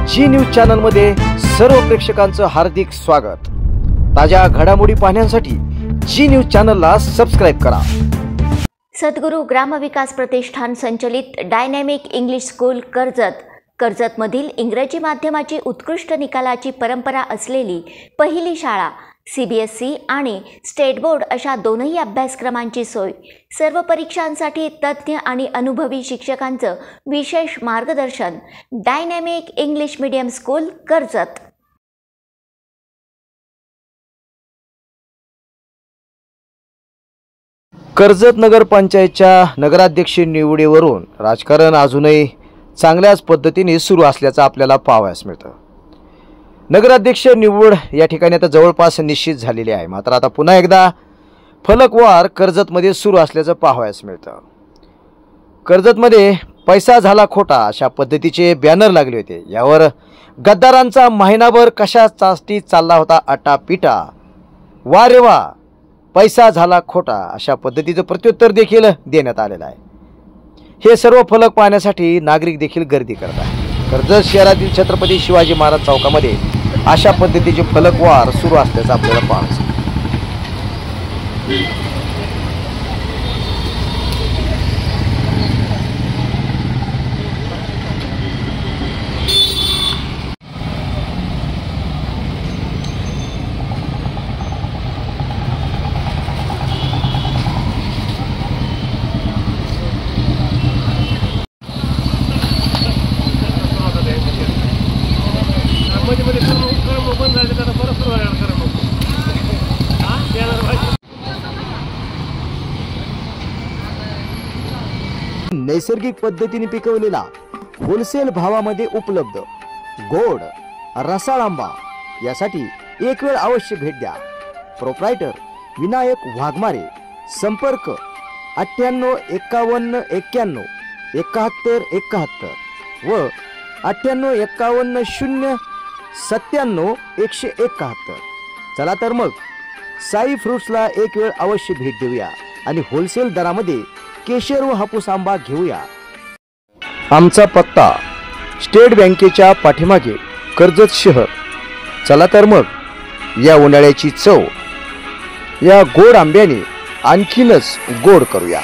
जी news channel मध्ये सर्व प्रेक्षकांचं हार्दिक स्वागत। ताज्या घडामोडी पाहण्यासाठी जी न्यूज चॅनलला सबस्क्राइब करा। सद्गुरू ग्रामविकास प्रतिष्ठान संचलित डायनॅमिक इंग्लिश स्कूल कर्जतमधील इंग्रजी माध्यमाची उत्कृष्ट निकालाची परंपरा असलेली पहिली शाळा CBSE आणि स्टेट बोर्ड अशा दोनही अभ्यासक्रमांची सोय, सर्व परीक्षांसाठी तज्ञ आणि अनुभवी शिक्षकांचं विशेष मार्गदर्शन। Dynamic English medium school Karjat. Karjat नगर पंचायतच्या नगराध्यक्ष निवडीवरून राजकारण अजूनही चांगल्याच पद्धतीने सुरू असल्याचं आपल्याला पाहावयास मिळतं। नगराध्यक्ष निवड या ठिकाणी आता जवळपास निश्चित झालेली आहे, मात्र आता पुन्हा एकदा फलकवार कर्जतमध्ये सुरू असल्याचं पाहावयास मिळतं। कर्जतमध्ये पैसा झाला खोटा अशा पद्धतीचे बॅनर लागले होते। यावर गद्दारांचा महिनाभर कशासाठी चालला होता आटापिटा। वा रे वा, पैसा झाला खोटा अशा पद्धतीचं प्रत्युत्तर देखील देण्यात आलेलं आहे। हे सर्व फलक पाहण्यासाठी नागरिक देखील गर्दी करत आहेत। कर्जत शहरातील छत्रपती शिवाजी महाराज चौकामध्ये अशा पद्धतीचे फलकवार सुरू असल्याचं आपल्याला पाहायचं। नैसर्गिक पद्धतीने पिकवलेला होलसेल भावामध्ये उपलब्ध गोड रसाळ आंबा यासाठी एक वेळ अवश्य भेट द्या। प्रोप्रायटर विनायक वाघमारे, संपर्क 9851917171 व 9851097171। चला तर मग साई फ्रुट्सला एक वेळ अवश्य भेट देऊया आणि होलसेल दरामध्ये केशर व हापूस आंबा घेऊया। आमचा पत्ता स्टेट बँकेच्या पाठीमागे कर्जत शहर। चला तर मग या उन्हाळ्याची चव या गोड आंब्याने आणखीनच गोड करूया।